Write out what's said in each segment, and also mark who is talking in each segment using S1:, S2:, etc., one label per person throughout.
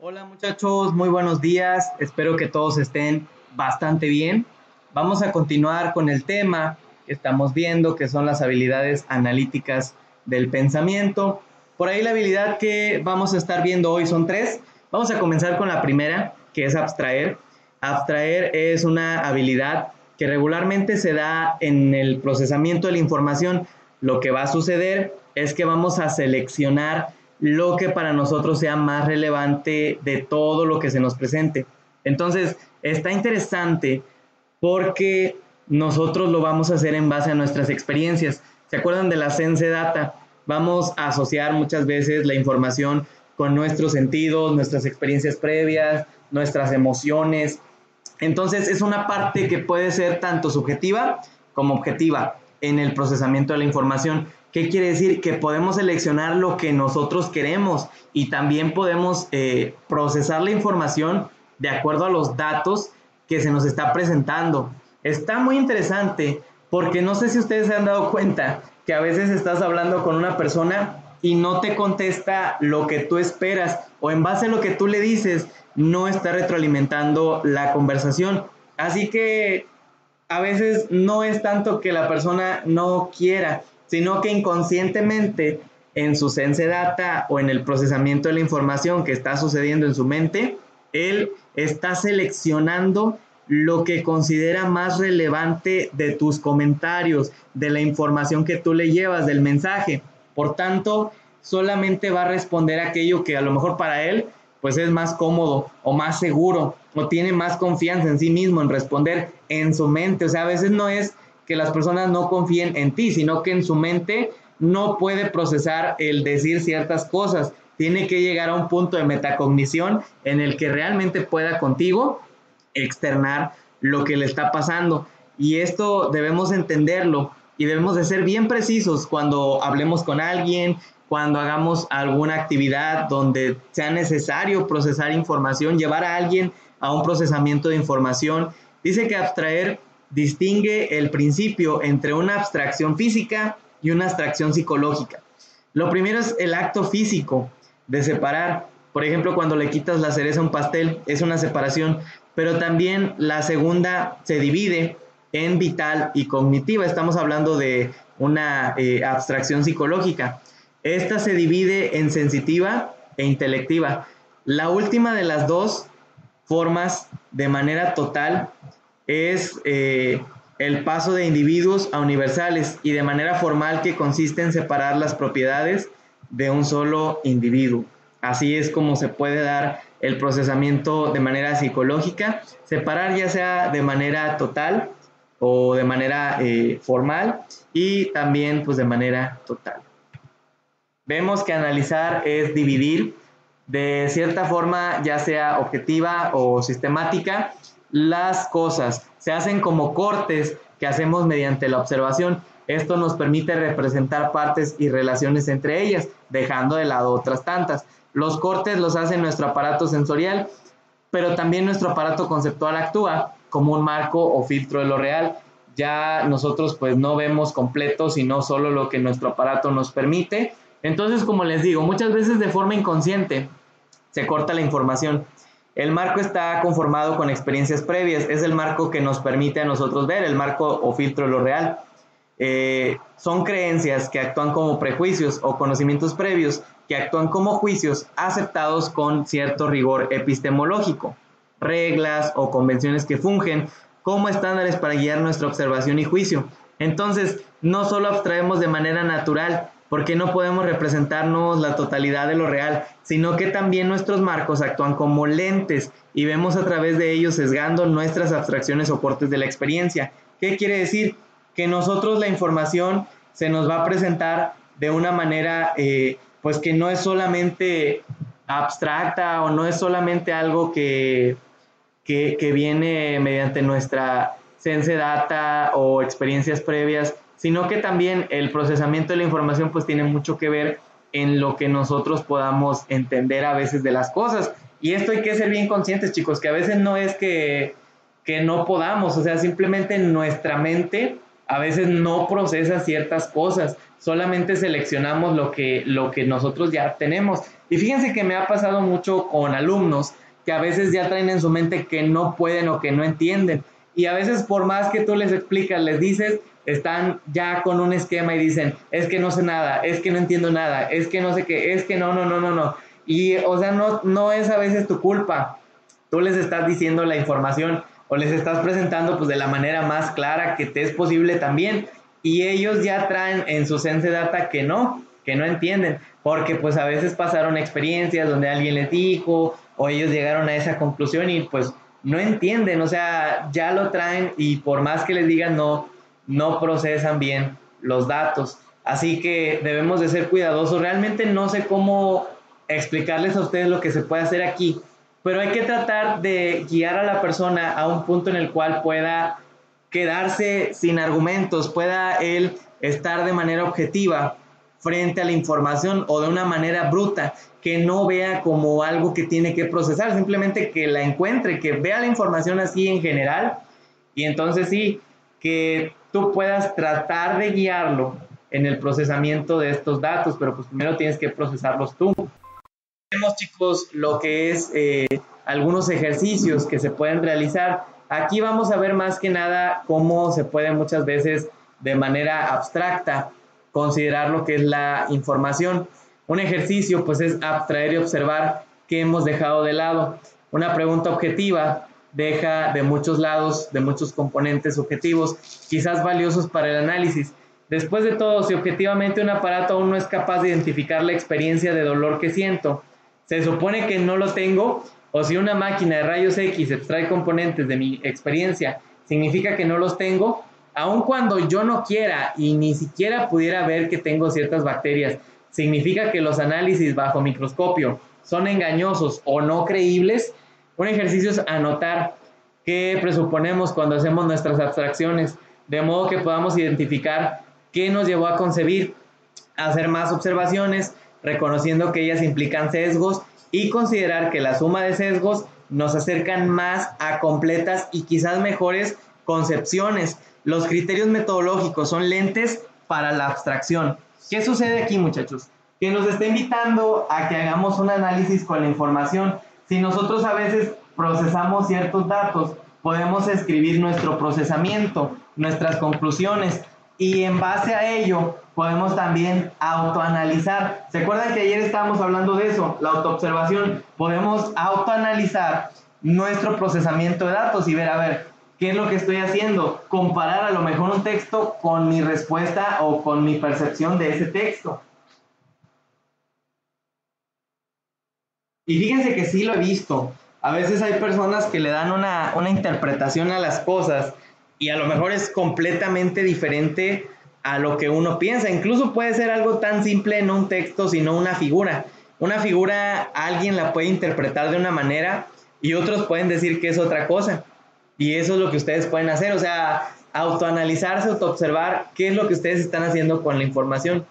S1: Hola muchachos, muy buenos días. Espero que todos estén bastante bien. Vamos a continuar con el tema que estamos viendo, que son las habilidades analíticas del pensamiento. Por ahí la habilidad que vamos a estar viendo hoy son tres. Vamos a comenzar con la primera, que es abstraer. Abstraer es una habilidad que regularmente se da en el procesamiento de la información. Lo que va a suceder es que vamos a seleccionar lo que para nosotros sea más relevante de todo lo que se nos presente. Entonces, está interesante porque nosotros lo vamos a hacer en base a nuestras experiencias. ¿Se acuerdan de la Sense Data? Vamos a asociar muchas veces la información con nuestros sentidos, nuestras experiencias previas, nuestras emociones. Entonces, es una parte que puede ser tanto subjetiva como objetiva en el procesamiento de la información. ¿Qué quiere decir? Que podemos seleccionar lo que nosotros queremos y también podemos procesar la información de acuerdo a los datos que se nos está presentando. Está muy interesante porque no sé si ustedes se han dado cuenta que a veces estás hablando con una persona y no te contesta lo que tú esperas o en base a lo que tú le dices no está retroalimentando la conversación. Así que a veces no es tanto que la persona no quiera, sino que inconscientemente en su sense data o en el procesamiento de la información que está sucediendo en su mente, él está seleccionando lo que considera más relevante de tus comentarios, de la información que tú le llevas, del mensaje. Por tanto, solamente va a responder aquello que a lo mejor para él pues es más cómodo o más seguro o tiene más confianza en sí mismo en responder en su mente. O sea, a veces no es que las personas no confíen en ti, sino que en su mente no puede procesar el decir ciertas cosas. Tiene que llegar a un punto de metacognición en el que realmente pueda contigo externar lo que le está pasando. Y esto debemos entenderlo y debemos de ser bien precisos cuando hablemos con alguien, cuando hagamos alguna actividad donde sea necesario procesar información, llevar a alguien a un procesamiento de información. Dice que abstraer distingue el principio entre una abstracción física y una abstracción psicológica. Lo primero es el acto físico de separar. Por ejemplo, cuando le quitas la cereza a un pastel, es una separación, pero también la segunda se divide en vital y cognitiva. Estamos hablando de una abstracción psicológica. Esta se divide en sensitiva e intelectiva. La última de las dos formas de manera total es el paso de individuos a universales y de manera formal que consiste en separar las propiedades de un solo individuo. Así es como se puede dar el procesamiento de manera psicológica, separar ya sea de manera total o de manera formal y también pues de manera total. Vemos que analizar es dividir de cierta forma, ya sea objetiva o sistemática, las cosas. Se hacen como cortes que hacemos mediante la observación. Esto nos permite representar partes y relaciones entre ellas, dejando de lado otras tantas. Los cortes los hace nuestro aparato sensorial, pero también nuestro aparato conceptual actúa como un marco o filtro de lo real. Ya nosotros pues no vemos completo, sino solo lo que nuestro aparato nos permite. Entonces, como les digo, muchas veces de forma inconsciente se corta la información. El marco está conformado con experiencias previas, es el marco que nos permite a nosotros ver, el marco o filtro de lo real. Son creencias que actúan como prejuicios o conocimientos previos que actúan como juicios aceptados con cierto rigor epistemológico, reglas o convenciones que fungen como estándares para guiar nuestra observación y juicio. Entonces, no solo abstraemos de manera natural, porque no podemos representarnos la totalidad de lo real, sino que también nuestros marcos actúan como lentes y vemos a través de ellos sesgando nuestras abstracciones o cortes de la experiencia. ¿Qué quiere decir? Que nosotros la información se nos va a presentar de una manera pues que no es solamente abstracta o no es solamente algo que viene mediante nuestra sense data o experiencias previas, sino que también el procesamiento de la información pues tiene mucho que ver en lo que nosotros podamos entender a veces de las cosas. Y esto hay que ser bien conscientes, chicos, que a veces no es que no podamos, o sea, simplemente nuestra mente a veces no procesa ciertas cosas, solamente seleccionamos lo que nosotros ya tenemos. Y fíjense que me ha pasado mucho con alumnos que a veces ya traen en su mente que no pueden o que no entienden. Y a veces por más que tú les explicas, les dices, están ya con un esquema y dicen, es que no sé nada, es que no entiendo nada, es que no sé qué, es que no. Y o sea, no es a veces tu culpa. Tú les estás diciendo la información o les estás presentando pues de la manera más clara que te es posible también, y ellos ya traen en su Sense Data que no entienden, porque pues a veces pasaron experiencias donde alguien les dijo o ellos llegaron a esa conclusión y pues no entienden, o sea, ya lo traen y por más que les digan no procesan bien los datos. Así que debemos de ser cuidadosos. Realmente no sé cómo explicarles a ustedes lo que se puede hacer aquí, pero hay que tratar de guiar a la persona a un punto en el cual pueda quedarse sin argumentos, pueda él estar de manera objetiva frente a la información o de una manera bruta, que no vea como algo que tiene que procesar, simplemente que la encuentre, que vea la información así en general, y entonces sí, que tú puedas tratar de guiarlo en el procesamiento de estos datos, pero pues primero tienes que procesarlos tú. Tenemos, chicos, lo que es algunos ejercicios que se pueden realizar. Aquí vamos a ver más que nada cómo se puede muchas veces de manera abstracta considerar lo que es la información. Un ejercicio pues es abstraer y observar qué hemos dejado de lado. Una pregunta objetiva deja de muchos lados, de muchos componentes objetivos, quizás valiosos para el análisis. Después de todo, si objetivamente un aparato aún no es capaz de identificar la experiencia de dolor que siento, se supone que no lo tengo, o si una máquina de rayos X extrae componentes de mi experiencia, significa que no los tengo, aun cuando yo no quiera y ni siquiera pudiera ver que tengo ciertas bacterias, significa que los análisis bajo microscopio son engañosos o no creíbles. Un ejercicio es anotar qué presuponemos cuando hacemos nuestras abstracciones, de modo que podamos identificar qué nos llevó a concebir, a hacer más observaciones, reconociendo que ellas implican sesgos, y considerar que la suma de sesgos nos acercan más a completas y quizás mejores concepciones. Los criterios metodológicos son lentes para la abstracción. ¿Qué sucede aquí, muchachos? Que nos está invitando a que hagamos un análisis con la información. Si nosotros a veces procesamos ciertos datos, podemos escribir nuestro procesamiento, nuestras conclusiones, y en base a ello podemos también autoanalizar. ¿Se acuerdan que ayer estábamos hablando de eso? La autoobservación. Podemos autoanalizar nuestro procesamiento de datos y ver, a ver, ¿qué es lo que estoy haciendo? Comparar a lo mejor un texto con mi respuesta o con mi percepción de ese texto. Y fíjense que sí lo he visto. A veces hay personas que le dan una interpretación a las cosas y a lo mejor es completamente diferente a lo que uno piensa. Incluso puede ser algo tan simple, no un texto, sino una figura. Una figura alguien la puede interpretar de una manera y otros pueden decir que es otra cosa. Y eso es lo que ustedes pueden hacer, o sea, autoanalizarse, autoobservar qué es lo que ustedes están haciendo con la información.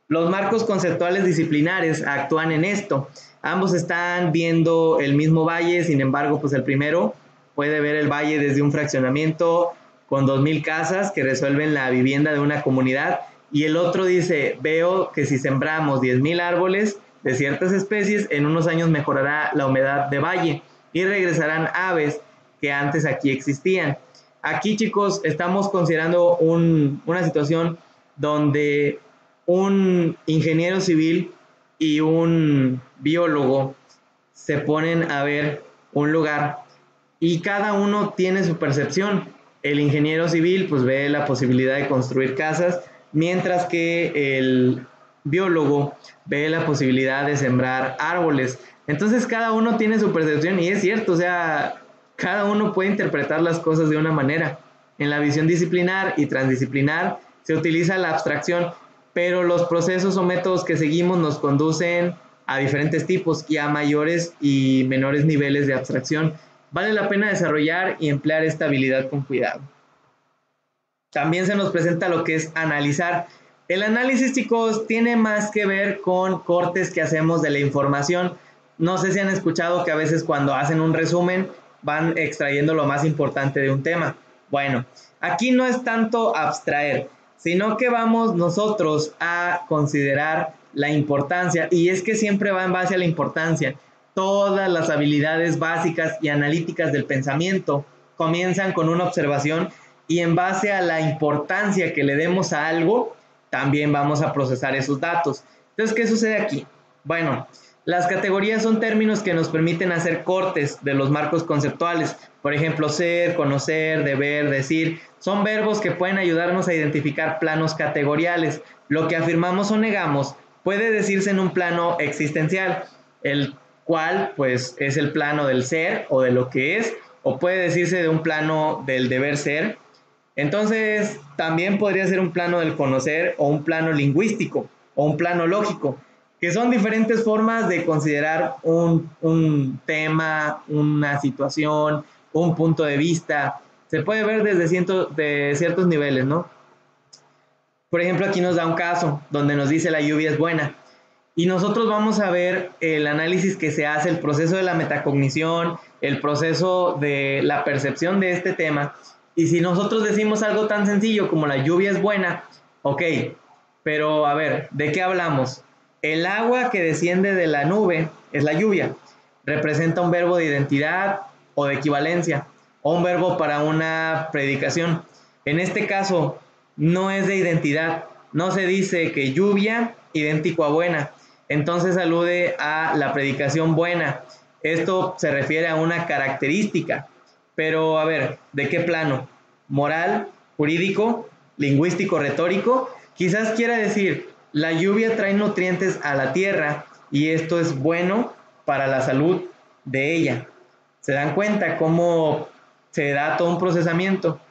S1: Los marcos conceptuales disciplinares actúan en esto. Ambos están viendo el mismo valle, sin embargo, pues el primero puede ver el valle desde un fraccionamiento con 2,000 casas que resuelven la vivienda de una comunidad, y el otro dice, veo que si sembramos 10,000 árboles de ciertas especies, en unos años mejorará la humedad de valle y regresarán aves que antes aquí existían. Aquí, chicos, estamos considerando una situación donde un ingeniero civil y un biólogo se ponen a ver un lugar y cada uno tiene su percepción. El ingeniero civil pues ve la posibilidad de construir casas, mientras que el biólogo ve la posibilidad de sembrar árboles. Entonces cada uno tiene su percepción y es cierto, o sea, cada uno puede interpretar las cosas de una manera. En la visión disciplinar y transdisciplinar se utiliza la abstracción, pero los procesos o métodos que seguimos nos conducen a diferentes tipos y a mayores y menores niveles de abstracción. Vale la pena desarrollar y emplear esta habilidad con cuidado. También se nos presenta lo que es analizar. El análisis, chicos, tiene más que ver con cortes que hacemos de la información. No sé si han escuchado que a veces cuando hacen un resumen van extrayendo lo más importante de un tema. Bueno, aquí no es tanto abstraer, sino que vamos nosotros a considerar la importancia, y es que siempre va en base a la importancia. Todas las habilidades básicas y analíticas del pensamiento comienzan con una observación y en base a la importancia que le demos a algo, también vamos a procesar esos datos. Entonces, ¿qué sucede aquí? Bueno, las categorías son términos que nos permiten hacer cortes de los marcos conceptuales. Por ejemplo, ser, conocer, deber, decir. Son verbos que pueden ayudarnos a identificar planos categoriales. Lo que afirmamos o negamos puede decirse en un plano existencial, el cual pues es el plano del ser o de lo que es, o puede decirse de un plano del deber ser. Entonces, también podría ser un plano del conocer o un plano lingüístico o un plano lógico, que son diferentes formas de considerar un tema, una situación, un punto de vista. Se puede ver desde ciertos niveles, ¿no? Por ejemplo, aquí nos da un caso donde nos dice la lluvia es buena. Y nosotros vamos a ver el análisis que se hace, el proceso de la metacognición, el proceso de la percepción de este tema. Y si nosotros decimos algo tan sencillo como la lluvia es buena, ok, pero a ver, ¿de qué hablamos? El agua que desciende de la nube es la lluvia. Representa un verbo de identidad o de equivalencia, o un verbo para una predicación. En este caso, no es de identidad. No se dice que lluvia idéntico a buena. Entonces alude a la predicación buena. Esto se refiere a una característica. Pero a ver, ¿de qué plano? ¿Moral, jurídico, lingüístico, retórico? Quizás quiera decir, la lluvia trae nutrientes a la tierra y esto es bueno para la salud de ella. ¿Se dan cuenta cómo se da todo un procesamiento?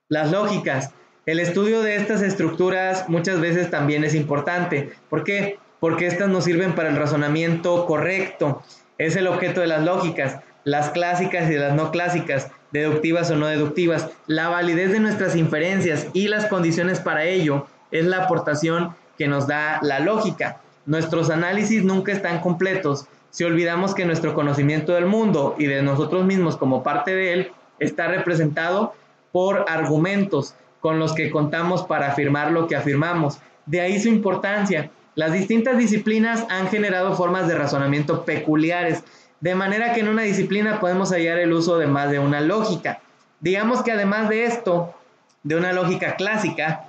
S1: Las lógicas. El estudio de estas estructuras muchas veces también es importante. ¿Por qué? Porque estas nos sirven para el razonamiento correcto. Es el objeto de las lógicas, las clásicas y las no clásicas, deductivas o no deductivas. La validez de nuestras inferencias y las condiciones para ello es la aportación que nos da la lógica. Nuestros análisis nunca están completos si olvidamos que nuestro conocimiento del mundo y de nosotros mismos como parte de él está representado por argumentos con los que contamos para afirmar lo que afirmamos. De ahí su importancia. Las distintas disciplinas han generado formas de razonamiento peculiares, de manera que en una disciplina podemos hallar el uso de más de una lógica. Digamos que además de esto, de una lógica clásica,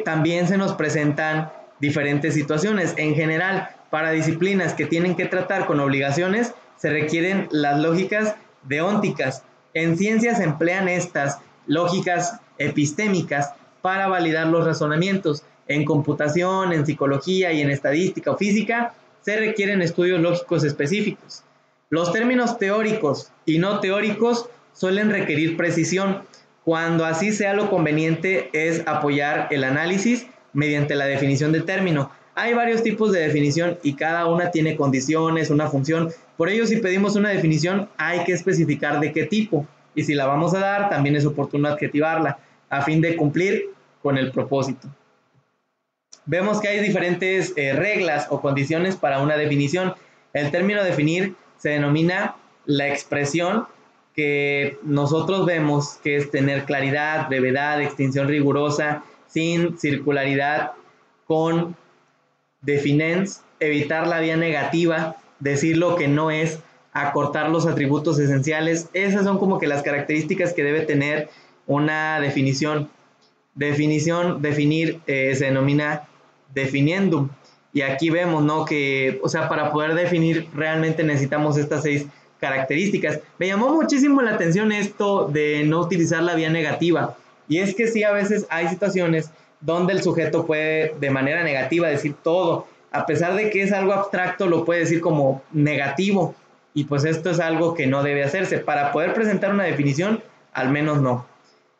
S1: también se nos presentan diferentes situaciones. En general, para disciplinas que tienen que tratar con obligaciones, se requieren las lógicas deónticas. En ciencias se emplean estas lógicas epistémicas para validar los razonamientos. En computación, en psicología y en estadística o física se requieren estudios lógicos específicos. Los términos teóricos y no teóricos suelen requerir precisión. Cuando así sea lo conveniente es apoyar el análisis mediante la definición del término. Hay varios tipos de definición y cada una tiene condiciones, una función. Por ello, si pedimos una definición, hay que especificar de qué tipo. Y si la vamos a dar, también es oportuno adjetivarla a fin de cumplir con el propósito. Vemos que hay diferentes reglas o condiciones para una definición. El término definir se denomina la expresión que nosotros vemos que es tener claridad, brevedad, extinción rigurosa, sin circularidad, con definens, evitar la vía negativa, decir lo que no es, acortar los atributos esenciales. Esas son como que las características que debe tener una definición. Definir se denomina definiendum. Y aquí vemos, ¿no? Que, o sea, para poder definir realmente necesitamos estas 6 características. Me llamó muchísimo la atención esto de no utilizar la vía negativa. Y es que sí, a veces hay situaciones donde el sujeto puede de manera negativa decir todo. A pesar de que es algo abstracto, lo puede decir como negativo. Y pues esto es algo que no debe hacerse. Para poder presentar una definición, al menos no.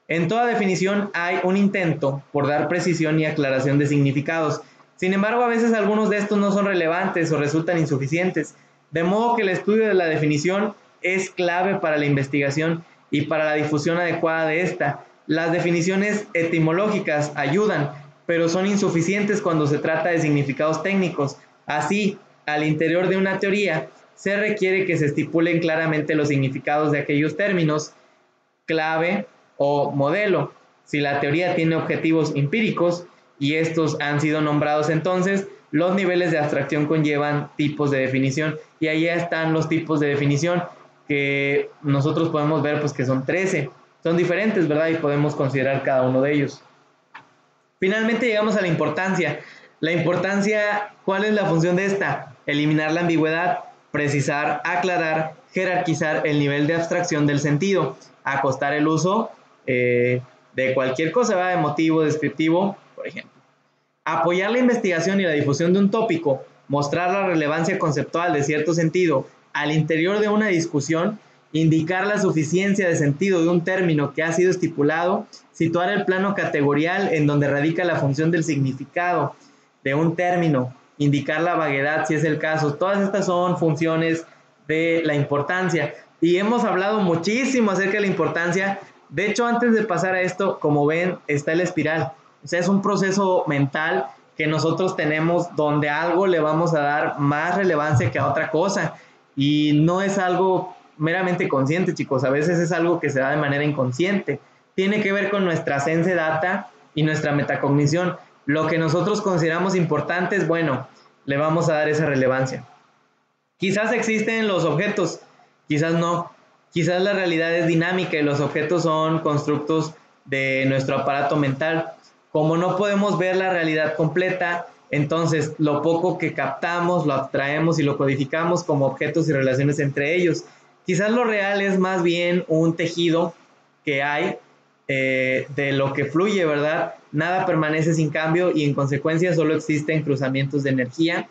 S1: En toda definición hay un intento por dar precisión y aclaración de significados. Sin embargo, a veces algunos de estos no son relevantes o resultan insuficientes, de modo que el estudio de la definición es clave para la investigación y para la difusión adecuada de esta. Las definiciones etimológicas ayudan, pero son insuficientes cuando se trata de significados técnicos. Así, al interior de una teoría, se requiere que se estipulen claramente los significados de aquellos términos clave o modelo. Si la teoría tiene objetivos empíricos y estos han sido nombrados, entonces los niveles de abstracción conllevan tipos de definición, y ahí están los tipos de definición que nosotros podemos ver, pues que son 13. Son diferentes, ¿verdad? Y podemos considerar cada uno de ellos. Finalmente llegamos a la importancia. La importancia, ¿cuál es la función de esta? Eliminar la ambigüedad, precisar, aclarar, jerarquizar el nivel de abstracción del sentido, acostar el uso de cualquier cosa, ¿verdad? Emotivo, descriptivo, por ejemplo. Apoyar la investigación y la difusión de un tópico, mostrar la relevancia conceptual de cierto sentido al interior de una discusión, indicar la suficiencia de sentido de un término que ha sido estipulado, situar el plano categorial en donde radica la función del significado de un término, indicar la vaguedad si es el caso. Todas estas son funciones de la importancia y hemos hablado muchísimo acerca de la importancia. De hecho, antes de pasar a esto, como ven, está el espiral. O sea, es un proceso mental que nosotros tenemos donde a algo le vamos a dar más relevancia que a otra cosa, y no es algo meramente consciente, chicos. A veces es algo que se da de manera inconsciente. Tiene que ver con nuestra sense data y nuestra metacognición. Lo que nosotros consideramos importante es, bueno, le vamos a dar esa relevancia. Quizás existen los objetos, quizás no. Quizás la realidad es dinámica y los objetos son constructos de nuestro aparato mental. Como no podemos ver la realidad completa, entonces lo poco que captamos lo abstraemos y lo codificamos como objetos y relaciones entre ellos. Quizás lo real es más bien un tejido que hay de lo que fluye, ¿verdad? Nada permanece sin cambio y en consecuencia solo existen cruzamientos de energía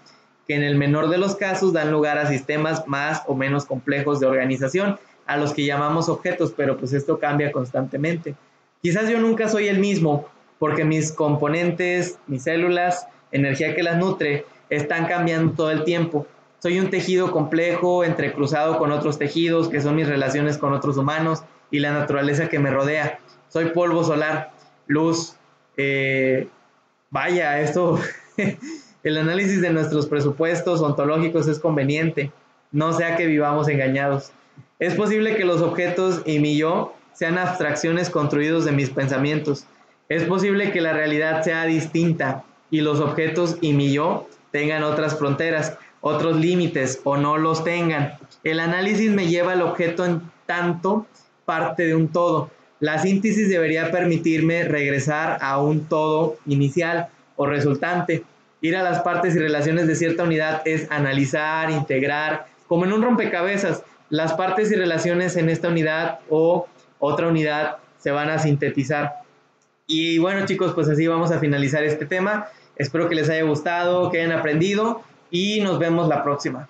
S1: que en el menor de los casos dan lugar a sistemas más o menos complejos de organización, a los que llamamos objetos, pero pues esto cambia constantemente. Quizás yo nunca soy el mismo, porque mis componentes, mis células, energía que las nutre, están cambiando todo el tiempo. Soy un tejido complejo, entrecruzado con otros tejidos, que son mis relaciones con otros humanos y la naturaleza que me rodea. Soy polvo solar, luz. Vaya, esto, el análisis de nuestros presupuestos ontológicos es conveniente, no sea que vivamos engañados. Es posible que los objetos y mi yo sean abstracciones construidos de mis pensamientos. Es posible que la realidad sea distinta y los objetos y mi yo tengan otras fronteras, otros límites o no los tengan. El análisis me lleva al objeto en tanto parte de un todo. La síntesis debería permitirme regresar a un todo inicial o resultante. Ir a las partes y relaciones de cierta unidad es analizar, integrar, como en un rompecabezas. Las partes y relaciones en esta unidad o otra unidad se van a sintetizar. Y bueno, chicos, pues así vamos a finalizar este tema. Espero que les haya gustado, que hayan aprendido y nos vemos la próxima.